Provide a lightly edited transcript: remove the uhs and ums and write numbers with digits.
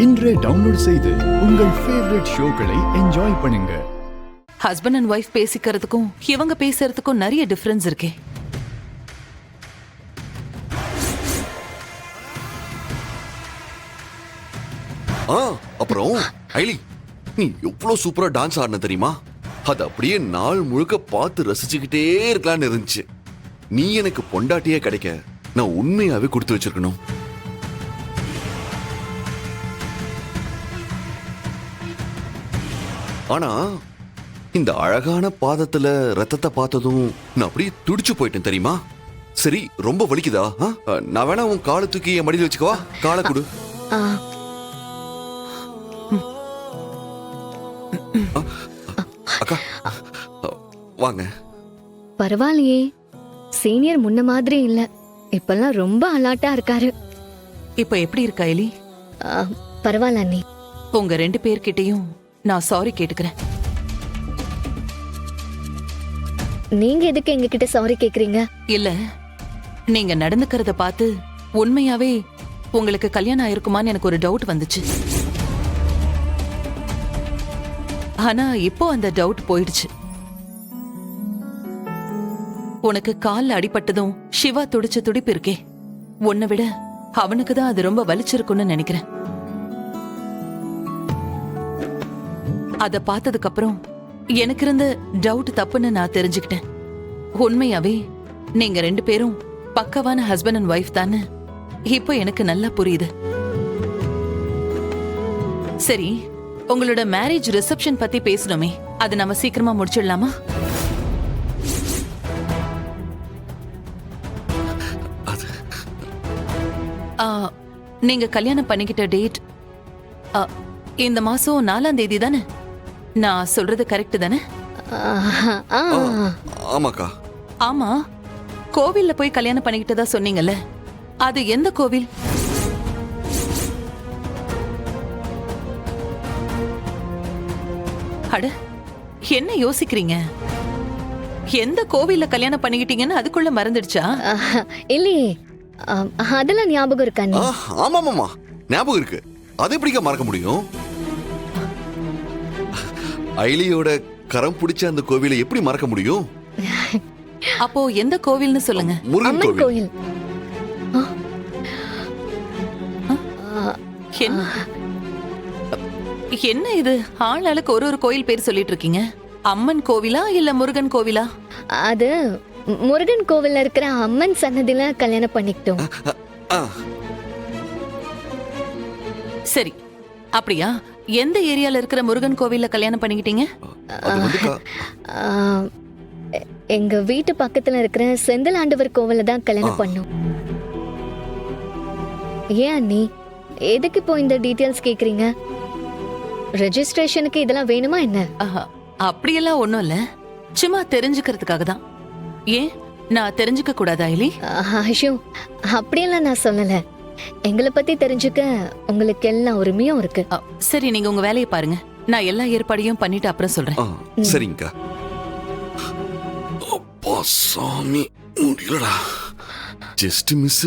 இன்றே டவுன்லோட் செய்து உங்கள் ஃபேவரட் ஷோக்களை என்ஜாய் பண்ணுங்க. ஹஸ்பண்ட் அண்ட் ஒய்ஃப் பேசிக்கிறதுக்கும் இவங்க பேசுறதுக்கும் நிறைய டிஃபரன்ஸ் இருக்கே. அப்புறம் ஐலி, நீ எவ்வளவு சூப்பரா டான்ஸ் ஆடின தெரியுமா? அது அப்படியே நாள் முழுக்க பார்த்து ரசிச்சுக்கிட்டே இருக்கலாம்னு இருந்துச்சு. நீ எனக்கு பொண்டாட்டியே கிடைக்க நான் உண்மையாவே கொடுத்து வச்சிருக்கணும். ஆனா இந்த அழகான பாதத்துல ரத்தத்தை பார்த்ததும் நான் அப்படியே துடிச்சு போயிட்டேன் தெரியுமா? சரி, ரொம்ப வலிக்குதா? நான் வேணா உன் காலை தூக்கி என் மடியில் வச்சுக்கவா? காலை கொடு. அக்கா வாங்க. பரவாயில்லையே, சீனியர் முன்ன மாதிரி இல்ல, இப்பெல்லாம் ரொம்ப அலாட்டா இருக்காரு. இப்ப எப்படி இருக்கா எலி? பரவாயில்ல அண்ணி. உங்க 2 பேர்கிட்டயும் நான் சாரி கேட்டுக்கிறேன். நீங்க எதுக்கு எங்க கிட்ட சாரி கேக்குறீங்க? இல்ல, நீங்க நடந்துக்கிறத பார்த்து உண்மையாவே உங்களுக்கு கல்யாணம் ஆயிருக்குமான்னு எனக்கு ஒரு டவுட் வந்துச்சு. ஆனா இப்போ அந்த டவுட் போயிடுச்சு. உனக்கு கால்ல அடிபட்டதும் சிவா துடிச்ச துடிப்பு இருக்கே, உன்னை விட அவனுக்கு தான் அது ரொம்ப வலிச்சிருக்குன்னு நினைக்கிறேன். அத பார்த்ததுக்கு அப்புறம் எனக்கு இருந்த டவுட் தப்புன்னு நான் தெரிஞ்சுக்கிட்டேன். உண்மையாவே நீங்க 2 பேரும் பக்கவான ஹஸ்பண்ட் அண்ட் ஒய்ஃப் தானே இப்போ எனக்கு நல்லா புரியுது. சரி, உங்களோட மேரேஜ் ரிசப்ஷன் பத்தி பேசணுமே, அது நம்ம சீக்கிரமா முடிச்சிடலாமா? நீங்க கல்யாணம் பண்ணிக்கிட்ட டேட் இந்த மாசம் 4ஆம் தேதி தானே? நான் சொல்றது கரெக்ட் தானே? ஆமாக்கா. ஆமா, கோவில்ல போய் கல்யாணம் பண்ணிக்கிட்டதா சொன்னீங்கல்ல, அது எந்த கோவில்? அட, என்ன யோசிக்கிறீங்க? எந்த கோவில்ல கல்யாணம் பண்ணிக்கிட்டீங்கன்னு அதுக்குள்ள மறந்துடுச்சா? இல்லையே, அதெல்லாம் ஞாபகம் இருக்கா? ஆமாமாமா, ஞாபகம் இருக்கு. அது எப்படிக்கா மறக்க முடியும்? ஐலியோட கரம் பிடிச்ச அந்த கோவிலை எப்படி மறக்க முடியும்? அப்போ எந்த கோவில்னு சொல்லுங்க. முருகன் கோவில். என்ன இது, ஆளாளுக்கு ஒரு கோயில் பேர் சொல்லிட்டு இருக்கீங்க? அம்மன் கோவிலா இல்ல முருகன் கோவிலா? அது முருகன் கோவில்ல இருக்கிற அம்மன் சன்னதியில கல்யாணம் பண்ணிக்கிட்டோம். சரி, அப்படியா? எந்த ஏரியால இருக்கிற முருகன் கோவில்ல கல்யாணம் பண்ணிக்கிட்டீங்க? எங்க வீட்டு பக்கத்துல இருக்கிற செந்தில் ஆண்டவர் கோவில்ல தான் கல்யாணம் பண்ணோம். ஏன் அண்ணி, எதுக்கு இப்போ இந்த டீடைல்ஸ் கேக்குறீங்க? ரெஜிஸ்ட்ரேஷனுக்கு இதெல்லாம் வேணுமா என்ன? அப்படியெல்லாம் ஒண்ணும் இல்ல, சும்மா தெரிஞ்சுக்கிறதுக்காக தான். ஏன், நான் தெரிஞ்சுக்க கூடாதா எலி? ஐயோ, அப்படியெல்லாம் நான் சொல்லல. எங்களை பத்தி தெரிஞ்சுக்க உங்களுக்கு எல்லா உரிமையும் இருக்கு. சரி, நீங்க உங்க வேலையை பாருங்க, நான் எல்லா ஏற்பாடையும் பண்ணிட்டு அப்புறம் சொல்றேன். சரிங்கக்கா. அப்பா சாமி, முடியலடா, ஜஸ்ட் மிஸ்.